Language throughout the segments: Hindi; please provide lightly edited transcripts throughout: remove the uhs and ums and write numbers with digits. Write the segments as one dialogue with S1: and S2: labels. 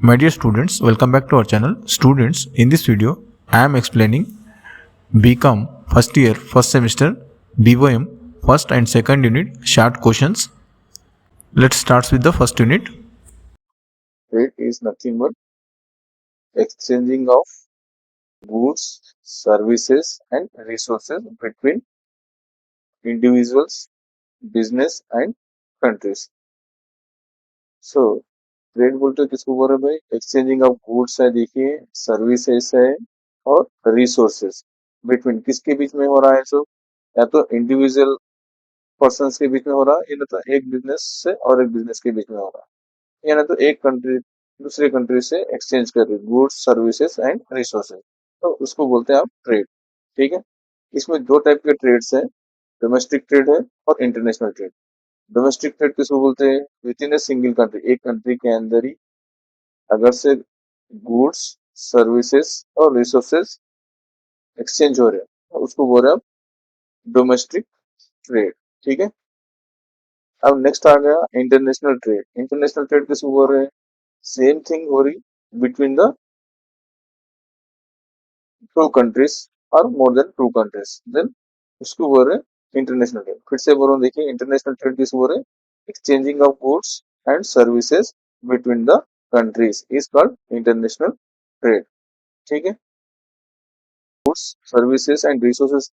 S1: My dear students, welcome back to our channel. Students, in this video, I am explaining BCom first year, first semester, BOM, first and second unit, short questions. Let's start with the first unit.
S2: Trade is nothing but exchanging of goods, services, and resources between individuals, business, and countries. So trade बोलते हैं किसको बोल रहे हैं भाई? एक्सचेंजिंग ऑफ गुड्स है, देखिए, सर्विसेज है और रिसोर्सेज बिटवीन किसके बीच में हो रहा है? सो या तो इंडिविजुअल पर्सन के बीच में हो रहा है, या तो एक बिजनेस से और एक बिजनेस के बीच में हो रहा है, या ना तो एक कंट्री दूसरे कंट्री से एक्सचेंज कर रही गुड्स, सर्विसेज एंड रिसोर्सेज, तो उसको बोलते हैं आप ट्रेड। ठीक है, इसमें दो टाइप के ट्रेड्स है, डोमेस्टिक ट्रेड है और इंटरनेशनल ट्रेड। डोमेस्टिक ट्रेड किसको बोलते हैं? With in a single country, एक कंट्री के अंदर ही अगर से गुड्स, सर्विसेज और रिसोर्सेज एक्सचेंज हो रहे हैं तो उसको बोल रहे हैं डोमेस्टिक ट्रेड। ठीक है, अब नेक्स्ट आ गया इंटरनेशनल ट्रेड। इंटरनेशनल ट्रेड किसको बोल रहे हैं? सेम थिंग हो रही बिटवीन द टू कंट्रीज और more than two countries, then उसको बोल रहे हैं इंटरनेशनल ट्रेड। फिर से बोल रहा हूँ, देखिए, इंटरनेशनल ट्रेड किसको बोल रहे हैं? Exchanging of goods and services between the countries is called international trade. ठीक है, गुड्स, सर्विसेज एंड रिसोर्सेज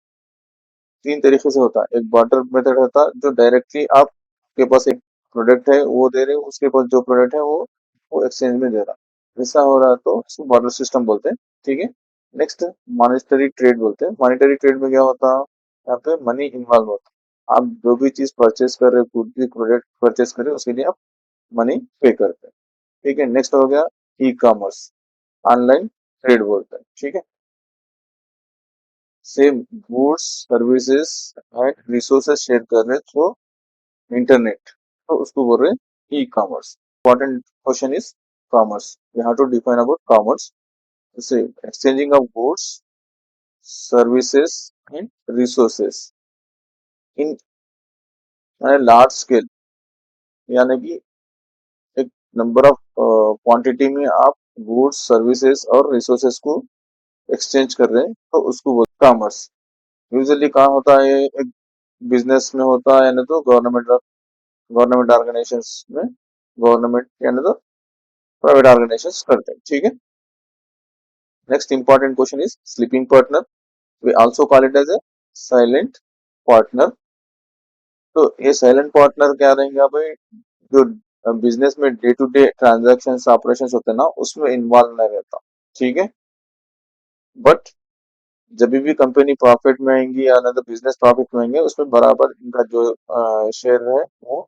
S2: तीन तरीके से होता है। एक बार्टर मेथड होता है जो डायरेक्टली आपके पास एक प्रोडक्ट है वो दे रहे हो, उसके पास जो प्रोडक्ट है वो एक्सचेंज में दे रहा, ऐसा हो रहा है तो इसको बार्टर सिस्टम बोलते हैं। ठीक है, नेक्स्ट मॉनेटरी ट्रेड बोलते हैं। मॉनेटरी ट्रेड में क्या होता है? यहाँ पे मनी इन्वॉल्व होता है। आप जो भी चीज परचेस कर रहे हो, कुछ भी प्रोडक्ट परचेस कर रहे हो, उसके लिए आप मनी पे करते हैं। ठीक है, नेक्स्ट हो गया ई कॉमर्स, ऑनलाइन ट्रेड बोलते हैं। ठीक है, same goods, services and resources share कर रहे थ्रू इंटरनेट, तो उसको बोल रहे हैं e commerce. Important question is commerce, we have to define about commerce. जैसे exchanging of goods, services and resources in large scale, यानी कि एक नंबर ऑफ क्वांटिटी में आप गुड्स, सर्विसेज और रिसोर्सेज को एक्सचेंज कर रहे हैं, तो उसको बोलते हैं कॉमर्स। यूजुअली कहाँ होता है? एक बिजनेस में होता है, यानी तो गवर्नमेंट ऑर्गेनाइजेशंस में, गवर्नमेंट यानी तो प्राइवेट ऑर्गेनाइजेशंस करते हैं। ठीक है, next important question is sleeping partner, we also call it as a silent partner. तो ये साइलेंट पार्टनर क्या रहेंगे भाई? जो बिजनेस में day to day transaction operation होते हैं ना, उसमें इन्वॉल्व नहीं रहता। ठीक है, बट जब भी कंपनी प्रॉफिट में आएंगी या ना तो बिजनेस प्रॉफिट में आएंगे, उसमें बराबर इनका जो शेयर है वो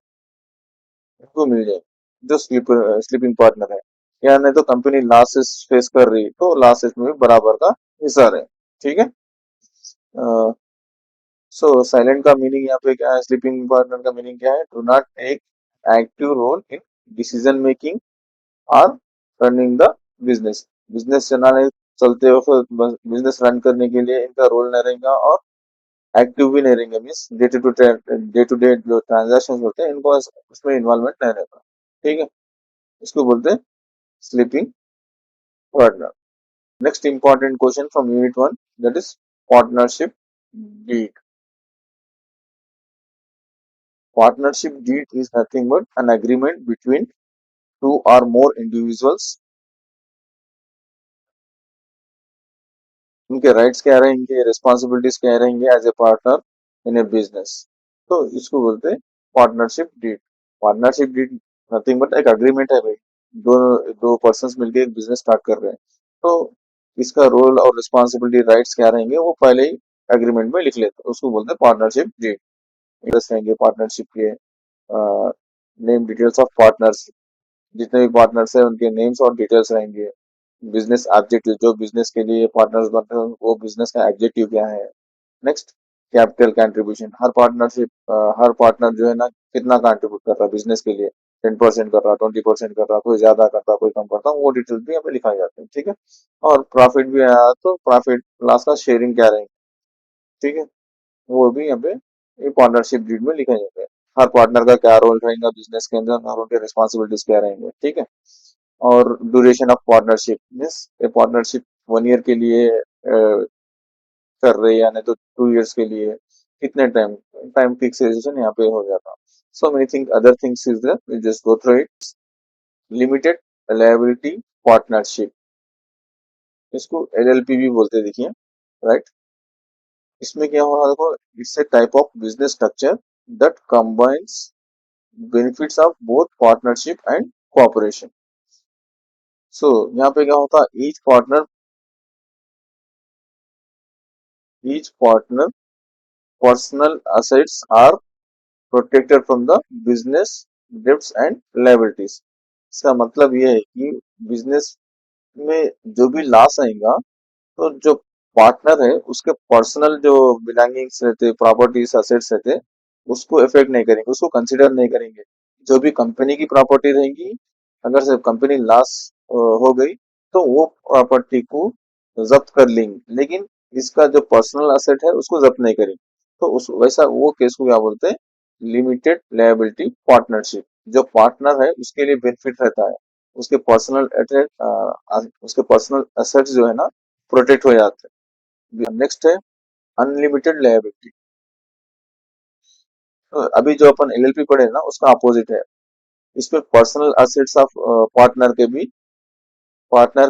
S2: इनको मिल जाए, जो स्लीपिंग पार्टनर है। या नहीं तो कंपनी लॉसेस फेस कर रही है तो लॉसेस में भी बराबर का हिस्सा रहे। ठीक है, सो साइलेंट का मीनिंग यहाँ पे क्या है? स्लीपिंग पार्टनर का मीनिंग क्या है? Do not take active role in decision making और रनिंग द बिजनेस। बिजनेस चलाने चलते वक्त बिजनेस रन करने के लिए इनका रोल नहीं रहेगा और एक्टिव भी नहीं रहेंगे, मीन्स डे टू डे जो ट्रांजेक्शन होते हैं इनको उसमें इन्वॉल्वमेंट नहीं रहता। ठीक है, इसको बोलते हैं sleeping partner. Next important question from unit 1, that is partnership deed. Partnership deed is nothing but an agreement between two और मोर इंडिविजुअल्स। इनके राइट्स क्या रहेंगे, रिस्पॉन्सिबिलिटीज क्या रहेंगे as a partner in a business, तो इसको बोलते हैं partnership deed. Partnership deed nothing but एक अग्रीमेंट है भाई, दो दो पर्संस मिलकर एक बिजनेस स्टार्ट कर रहे हैं, तो इसका रोल और रिस्पॉन्सिबिलिटी, राइट्स क्या रहेंगे वो पहले ही एग्रीमेंट में लिख लेते हैं, उसको बोलते हैं पार्टनरशिप डीड। इंटरेस्ट रहेंगे पार्टनरशिप के, नेम डिटेल्स ऑफ पार्टनर्स, जितने भी पार्टनर्स हैं उनके नेम्स और डिटेल्स रहेंगे। बिजनेस ऑब्जेक्टिव, जो बिजनेस के लिए पार्टनर्स बनते हैं वो बिजनेस का ऑब्जेक्टिव क्या है। नेक्स्ट कैपिटल कंट्रीब्यूशन, हर पार्टनर जो है ना कितना कंट्रीब्यूट कर रहा है बिजनेस के लिए, 10% कर रहा, 20% कर रहा, कोई ज्यादा करता, कोई कम करता, वो डिटेल्स भी यहाँ पे लिखाई जाती है। ठीक है, और प्रॉफिट भी आया तो प्रॉफिट लॉस का शेयरिंग क्या रहेंगे। ठीक है, वो भी यहाँ पे ये पार्टनरशिप डीड में लिखा जाता है। हर पार्टनर का क्या रोल रहेगा बिजनेस के अंदर और उनके रिस्पॉन्सिबिलिटीज क्या रहेंगे। ठीक है, और ड्यूरेशन ऑफ पार्टनरशिप मीन्स ये पार्टनरशिप 1 ईयर के लिए कर रहे हैं या नहीं तो 2 ईयर्स के लिए कितने टाइम टाइम फिक्सेशन यहाँ पे हो जाता। So many thing other things is there, we just go through it. Limited liability partnership, इसको एलएलपी भी बोलते हैं, देखिए राइट। इसमें क्या हो रहा है देखो, it's a type of business structure that combines benefits of both partnership and cooperation. So यहाँ पे क्या होता है, each partner personal assets are protected from the business debts and liabilities. इसका मतलब ये है कि बिजनेस में जो भी लॉस आएगा तो जो पार्टनर है उसके पर्सनल जो बिलोंगिंग्स रहते, प्रॉपर्टीज असेट्स रहते, उसको इफेक्ट नहीं करेंगे, उसको कंसिडर नहीं करेंगे। जो भी कंपनी की प्रॉपर्टी रहेगी, अगर से कंपनी लॉस हो गई तो वो प्रॉपर्टी को जब्त कर लेंगे, लेकिन इसका जो पर्सनल असेट है उसको जब्त नहीं करेंगे। तो उस वैसा वो केस को क्या बोलते हैं, लिमिटेड लायबिलिटी पार्टनरशिप। जो पार्टनर है उसके लिए बेनिफिट रहता है, उसके पर्सनल उसके पर्सनल असेट्स जो है ना प्रोटेक्ट हो जाते हैं। नेक्स्ट है अनलिमिटेड लायबिलिटी। तो अभी जो अपन एलएलपी पढ़े ना उसका अपोजिट है। इसमें पर्सनल असेट्स ऑफ पार्टनर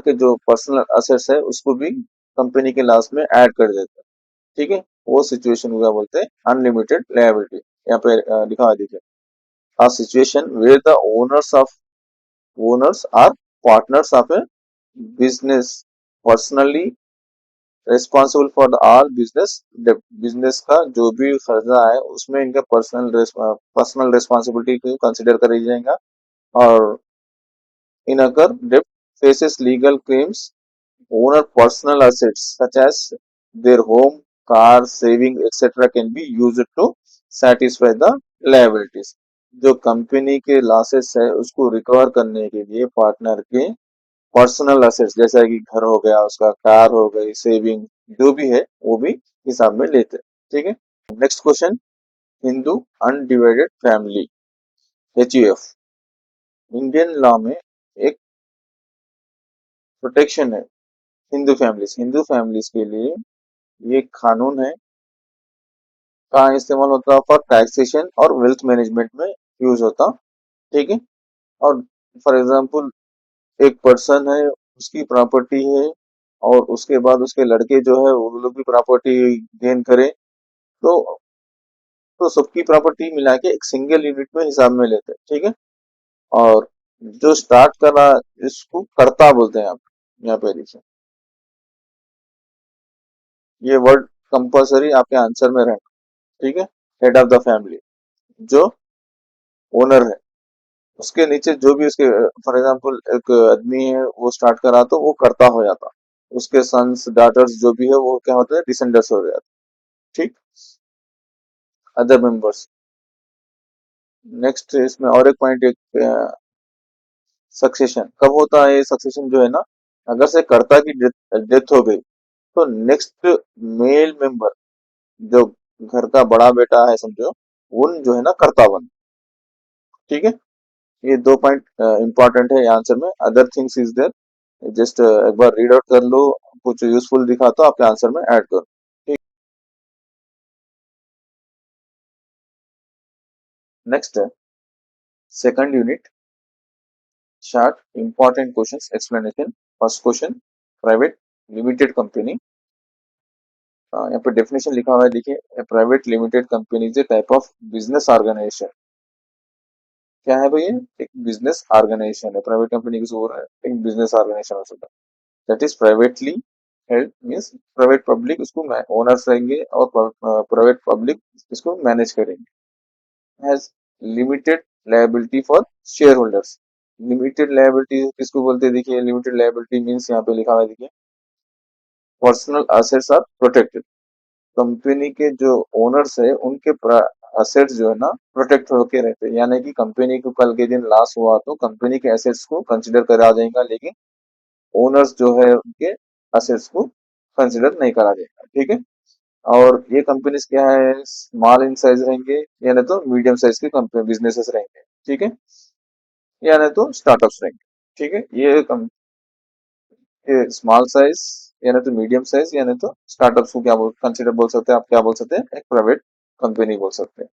S2: के जो पर्सनल असेट्स है उसको भी कंपनी के लास्ट में ऐड कर देते हैं, ठीक है। वो सिचुएशन को क्या बोलते हैं, अनलिमिटेड लायबिलिटी। यहाँ पे लिखा हुआ देखिए, a situation where the owners are partners of a business personally responsible for the all business debt। Business का जो भी खर्चा है उसमें इनका पर्सनल रिस्पॉन्सिबिलिटी को कंसिडर करा जाएगा। और इन अगर डेप्ट faces legal claims, owner personal assets such as their home, car, saving, etc. can be used to satisfy the liabilities। जो कंपनी के लॉसेस है उसको रिकवर करने के लिए पार्टनर के पर्सनल असेट्स जैसा कि घर हो गया, उसका कार हो गई, सेविंग जो भी है वो भी हिसाब में लेते हैं, ठीक है। Next question, Hindu undivided family, HUF, Indian law में एक प्रोटेक्शन है हिंदू फैमिलीज के लिए। ये कानून है का इस्तेमाल होता फॉर टैक्सेशन और वेल्थ मैनेजमेंट में यूज होता, ठीक है। और फॉर एग्जांपल एक पर्सन है, उसकी प्रॉपर्टी है और उसके बाद उसके लड़के जो है वो लोग भी प्रॉपर्टी गेन करे, तो सबकी प्रॉपर्टी मिला के एक सिंगल यूनिट में हिसाब में लेते हैं, ठीक है। और जो स्टार्ट कर रहा इसको कर्ता बोलते हैं आप, यहाँ पे देखिए ये वर्ड कंपल्सरी आपके आंसर में रहना, ठीक है। हेड ऑफ द फैमिली जो ओनर है, उसके नीचे जो भी उसके फॉर एग्जांपल एक आदमी है वो स्टार्ट करा तो वो कर्ता हो जाता, उसके सन्स डॉटर्स जो भी है वो क्या होते हैं, डिसेंडर्स हो जाते, ठीक। अदर मेंबर्स, नेक्स्ट इसमें और एक पॉइंट, एक सक्सेशन कब होता है, ये सक्सेशन जो है ना, अगर से कर्ता की डेथ हो गई तो नेक्स्ट मेल मेंबर जो घर का बड़ा बेटा है समझो, उन जो है ना कर्ता बन, ठीक है। ये दो पॉइंट इंपॉर्टेंट है आंसर में। Other things is there, just एक बार रीड आउट कर लो, कुछ यूजफुल दिखा तो आपके आंसर में ऐड करो, ठीक। नेक्स्ट है second unit, short important questions explanation. First question, private limited company. यहाँ पे डेफिनेशन लिखा हुआ है देखिए, private limited company is a type of business organization. क्या है भाई, एक बिजनेस ऑर्गेनाइजेशन है। प्राइवेट कंपनी किसी और है, एक बिजनेस ऑर्गेनाइजेशन हो सकता है, that is privately held means private public उसको ओनर्स रहेंगे और प्राइवेट पब्लिक इसको मैनेज करेंगे। Has limited liability for share holders. Limited liability किसको बोलते हैं, देखिए लिमिटेड लायबिलिटी मीन्स यहाँ पे लिखा हुआ है देखिए, personal assets are protected. Company के जो ओनर्स है उनके असेट्स जो है ना प्रोटेक्ट होके रहते हैं, यानी कि कंपनी को कल के दिन लॉस हुआ तो कंपनी के एसेट्स को कंसिडर करा जाएगा, लेकिन ओनर्स जो है उनके असेट्स को कंसिडर नहीं करा जाएगा, ठीक है। और ये कंपनीज क्या है, स्मॉल इन साइज रहेंगे या नहीं तो मीडियम साइज के कंपनी बिजनेसेस रहेंगे, ठीक है, या नहीं तो स्टार्टअप्स रहेंगे। ठीक है, ये स्मॉल साइज या नहीं तो मीडियम साइज या नहीं तो स्टार्टअप्स को क्या कंसिडर बोल सकते हैं, आप क्या बोल सकते हैं, एक प्राइवेट कंपनी बोल सकते हैं।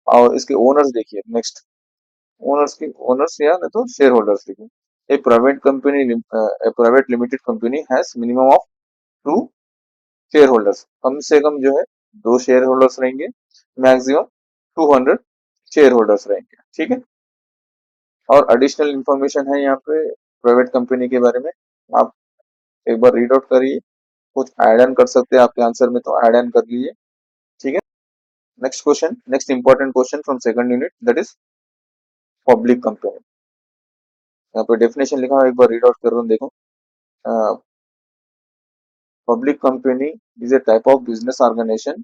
S2: और इसके ओनर्स देखिए, नेक्स्ट ओनर्स या नहीं तो शेयर होल्डर्स देखिए। A private limited company has minimum of 2 shareholders, कम से कम जो है 2 शेयर होल्डर्स रहेंगे, मैक्सिमम 200 शेयर होल्डर्स रहेंगे। ठीक है, और एडिशनल इंफॉर्मेशन है यहाँ पे प्राइवेट कंपनी के बारे में, आप एक बार रीड आउट करिए, कुछ ऐड ऑन कर सकते हैं आपके आंसर में तो ऐड ऑन कर लीजिए। ठीक है, next question, next important question from second unit, that is public company. यहाँ पे डेफिनेशन लिखा है, एक बार रीड आउट कर रहा हूँ, देखो। Public company is a type of business organization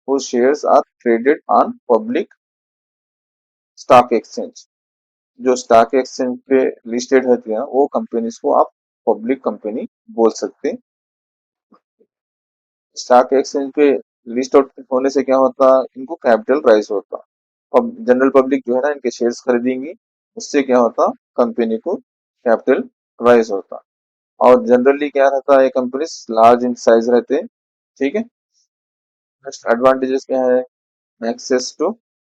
S2: whose shares are traded on public stock exchange। जो स्टॉक एक्सचेंज पे लिस्टेड रहती है वो कंपनीज को आप पब्लिक कंपनी बोल सकते हैं। स्टॉक एक्सचेंज पे लिस्ट आउट होने से क्या होता, इनको कैपिटल राइज होता, अब जनरल पब्लिक जो है ना इनके शेयर्स खरीदेंगी, उससे क्या होता, कंपनी को कैपिटल राइज होता। और जनरली क्या रहता है, ये कंपनी लार्ज इन साइज रहते हैं। ठीक है, नेक्स्ट एडवांटेजेस क्या है, access to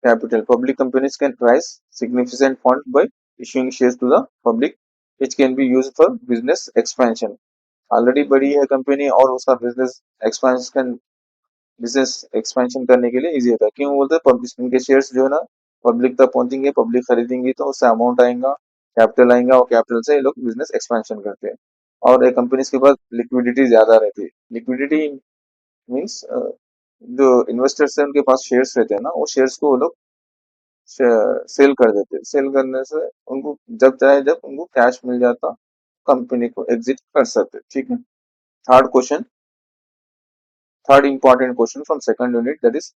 S2: capital, public companies can raise significant fund by issuing shares to the public which can be used for business expansion। Already बड़ी है कंपनी और उसका बिजनेस एक्सपेंशन करने के लिए इजी होता है, क्यों बोलते हैं, पब्लिक इनके शेयर्स जो है ना पब्लिक तक पहुंचेंगे, पब्लिक खरीदेंगी तो उससे अमाउंट आएगा, कैपिटल आएगा, और कैपिटल से ये लोग बिजनेस एक्सपेंशन करते हैं। और एक कंपनी के पास लिक्विडिटी ज्यादा रहती है, लिक्विडिटी मीन्स जो इन्वेस्टर्स है उनके पास शेयर्स रहते हैं ना, वो शेयर्स को वो लोग सेल कर देते हैं, सेल करने से उनको जब चाहे जब उनको कैश मिल जाता, कंपनी को एग्जिट कर सकते। ठीक है, third question, third important question from second unit, that is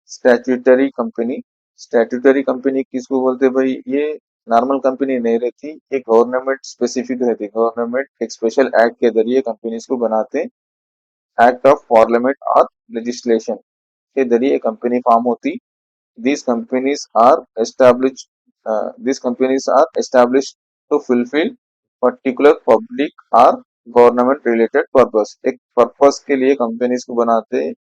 S2: statutory company. Statutory company किसको बोलते हैं भाई, ये नॉर्मल कंपनी नहीं रहती, ये गवर्नमेंट स्पेसिफिक रहती है, गवर्नमेंट एक स्पेशल एक्ट के जरिए कंपनीज को बनाते हैं, एक्ट ऑफ पार्लियामेंट और लेजिस्लेशन के जरिए कंपनी फॉर्म होती। These companies are established. These companies are established to fulfill particular public or government related purpose। एक पर्पस के लिए कंपनीज को बनाते हैं,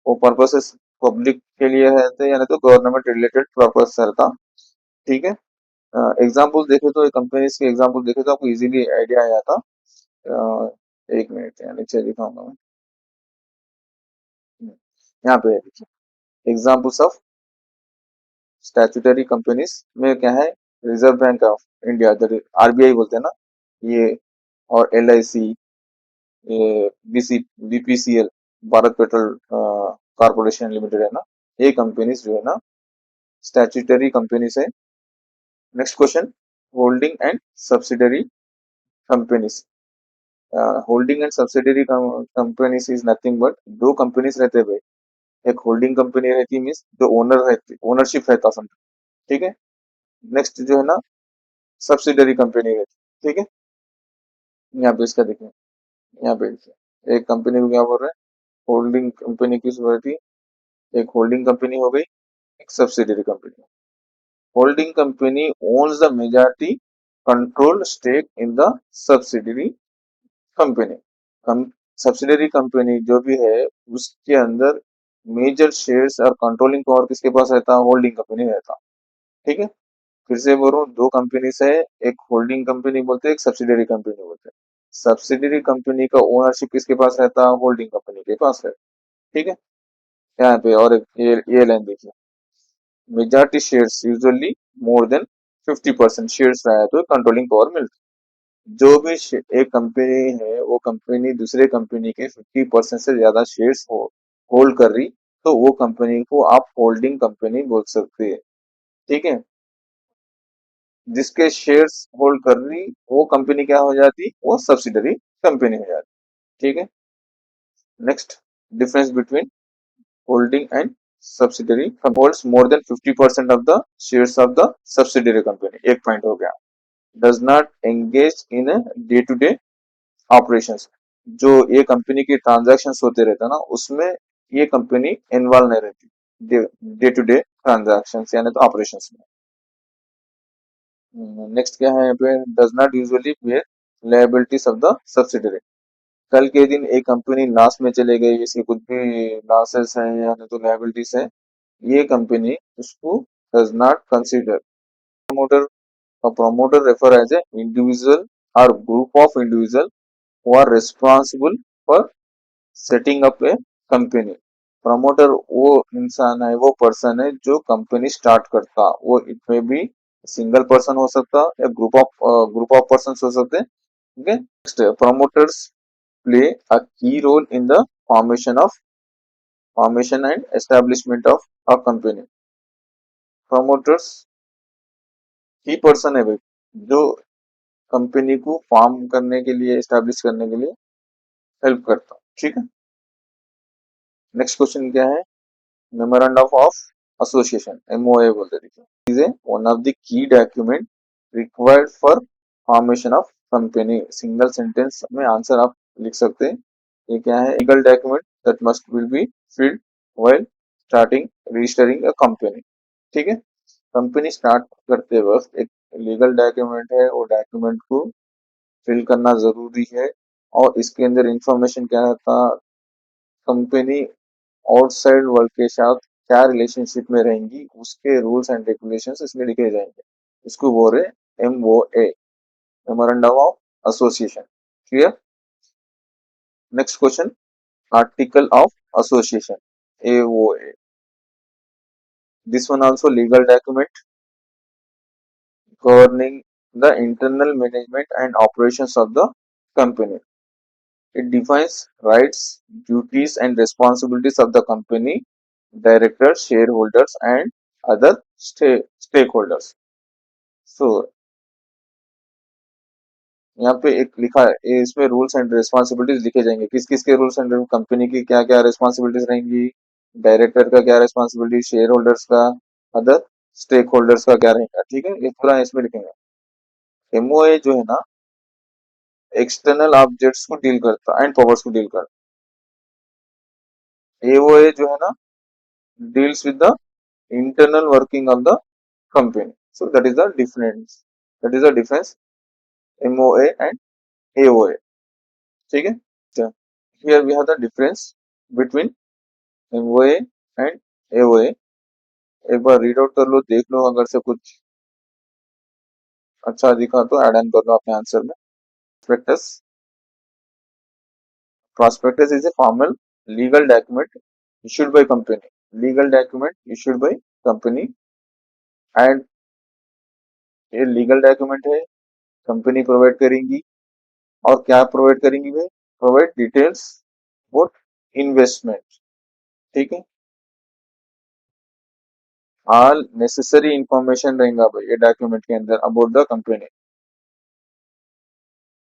S2: वो पर्पसेस पब्लिक के लिए रहते हैं या नहीं तो गवर्नमेंट रिलेटेड पर्पस रहता। ठीक है, एग्जाम्पल देखे तो कंपनीज के एग्जाम्पल देखे तो आपको इजीली आइडिया आ जाता। एक मिनट यहाँ नीचे दिखाऊंगा मैं, यहाँ पे देखिए एग्जाम्पल्स ऑफ स्टैट्यूटरी कंपनीज में क्या है, reserve bank of India, RBI बोलते हैं ना ये, और एलआईसी, ये BPCL, Bharat petrol corporation limited है ना, ये कंपनीज जो है ना स्टैट्यूटरी कंपनीज है। Next question, holding and subsidiary companies. Holding and subsidiary companies is nothing but, दो कंपनीज रहते हैं भाई, एक होल्डिंग कंपनी रहती है मीन्स जो ओनर रहती, ओनरशिप रहता समझो। ठीक है, नेक्स्ट जो है ना सब्सिडरी कंपनी रहती। ठीक है, यहाँ पे इसका देखिए, यहाँ पे देखिए एक कंपनी को क्या बोल रहे हैं, होल्डिंग कंपनी की जरूरत थी, एक होल्डिंग कंपनी हो गई, एक subsidiary company. Holding company owns the majority control stake in the subsidiary company. Subsidiary company जो भी है उसके अंदर मेजर शेयर्स और कंट्रोलिंग पावर किसके पास रहता है, होल्डिंग कंपनी रहता। ठीक है, फिर से बोल रहा हूँ, दो कंपनीज है, एक होल्डिंग कंपनी बोलते हैं, एक सब्सिडरी कंपनी बोलते हैं। सब्सिडरी कंपनी का ओनरशिप किसके पास रहता है, होल्डिंग कंपनी के पास है। ठीक है, यहाँ पे और एक ये लाइन देखिए, मेजॉरिटी शेयर्स यूजुअली मोर देन 50% शेयर्स रहा है तो कंट्रोलिंग पावर मिलती है। जो भी एक कंपनी है वो कंपनी दूसरे कंपनी के 50% से ज्यादा शेयर्स होल्ड कर रही, तो वो कंपनी को आप होल्डिंग कंपनी बोल सकते हैं। ठीक है, जिसके शेयर्स होल्ड कर रही वो कंपनी क्या हो जाती, वो सब्सिडरी कंपनी हो जाती। ठीक है, next, difference between holding and subsidiary, holds more than 50% of the shares of the subsidiary company, एक पॉइंट हो गया। Does not engage in day to day operations, जो ये कंपनी की ट्रांजैक्शंस होते रहते ना उसमें ये कंपनी इन्वॉल्व नहीं रहती डे टू डे ट्रांजैक्शंस यानी तो ऑपरेशंस में। नेक्स्ट क्या है यहाँ पे, does not usually bear liabilities of the subsidiary. कल के दिन एक कंपनी लॉस में चले गई, इसके कुछ भी लॉसेस हैं या नहीं तो लायबिलिटीज है, ये कंपनी उसको does not consider. Promoter, a promoter refer as a individual or group of individual who are responsible for setting up a company। Promoter वो इंसान है, वो पर्सन है जो कंपनी स्टार्ट करता, वो इट में भी सिंगल पर्सन हो सकता या ग्रुप ऑफ पर्सन हो सकते हैं। ठीक है, next, promoters play a key role in the formation and establishment of a company। promoters की पर्सन है भाई, जो कंपनी को फॉर्म करने के लिए, एस्टेब्लिश करने के लिए हेल्प करता हूँ। ठीक है, नेक्स्ट क्वेश्चन क्या है, मेमोरेंडम ऑफ एसोसिएशन, एमओए बोलते हैं, is a one of the key document required for formation of company. Single sentence में आंसर आप लिख सकते हैं। ये क्या है, legal document that must will be filled while starting registering a company. ठीक है, कंपनी स्टार्ट करते वक्त एक लीगल डॉक्यूमेंट है, वो डॉक्यूमेंट को फिल करना जरूरी है। और इसके अंदर इंफॉर्मेशन क्या रहता, कंपनी आउटसाइड वर्ल्ड के साथ क्या रिलेशनशिप में रहेंगी, उसके रूल्स एंड रेगुलेशंस इसमें लिखे जाएंगे। इसको बोल रहे MOA, memorandum of association. Clear, next question, article of association, AOA, this one also legal document governing the internal management and operations of the company। It defines rights, duties, and responsibilities of the company, directors, shareholders, and other stakeholders। So यहाँ पे एक लिखा है, इसमें रूल्स एंड रिस्पॉन्सिबिलिटीज लिखे जाएंगे, किस किस के रूल्स एंड कंपनी की क्या क्या रिस्पॉन्सिबिलिटीज रहेंगी, डायरेक्टर का क्या रिस्पॉन्सिबिलिटी, शेयर होल्डर्स का, अदर स्टेक होल्डर्स का क्या रहेगा। ठीक है, ये पूरा इसमें लिखेंगे। एमओए जो है ना, एक्सटर्नल ऑब्जेक्ट्स को डील करता एंड पावर्स को डील करता। एओए जो है ना, deals with the internal working of the company. So that is the difference, MOA and AOA. ठीक है, here we have the difference between MOA and AOA. एक बार रीड आउट कर लो, देख लो, अगर से कुछ अच्छा दिखा तो ऐड ऑन कर लो अपने आंसर में। Practice, prospectus is a formal legal document issued by company, legal document issued by company, and ये लीगल डॉक्यूमेंट है, कंपनी प्रोवाइड करेंगी। और क्या प्रोवाइड करेंगी भाई, प्रोवाइड डिटेल्स अबाउट इन्वेस्टमेंट। ठीक है, ऑल नेसेसरी इंफॉर्मेशन रहेगा भाई ये डॉक्यूमेंट के अंदर about the company,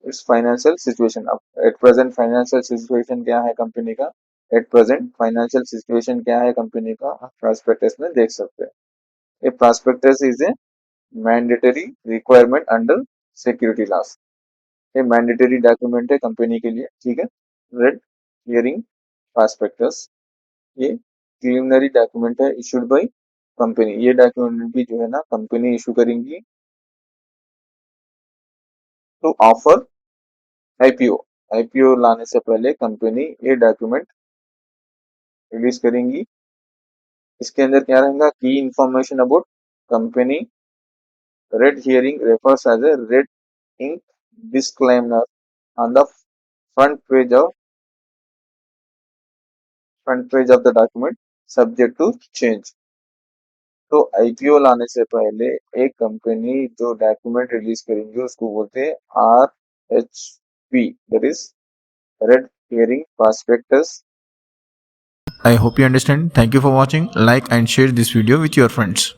S2: it's financial situation. अब एट प्रेजेंट फाइनेंशियल सिचुएशन क्या है कंपनी का, एट प्रेजेंट फाइनेंशियल सिचुएशन क्या है कंपनी का, प्रॉस्पेक्टस में देख सकते हैं। ये prospectus is a mandatory requirement under security loss, ये मैंडेटरी डॉक्यूमेंट है कंपनी के लिए। ठीक है, रेड हियरिंग प्रॉस्पेक्टस, ये प्रिलिमिनरी डॉक्यूमेंट है इशूड बाय कंपनी। ये डॉक्यूमेंट भी जो है ना कंपनी इशू करेंगी टू ऑफर आईपीओ। आईपीओ लाने से पहले कंपनी ये डॉक्यूमेंट रिलीज करेंगी। इसके अंदर क्या रहेगा, की information about company. Red herring refers as a red ink disclaimer on the front page of the document subject to change। तो आईपीओ लाने से पहले एक कंपनी जो डॉक्यूमेंट रिलीज करेंगे उसको बोलते हैं RHP, that is red herring prospectus.
S1: I hope you understand. Thank you for watching. Like and share this video with your friends.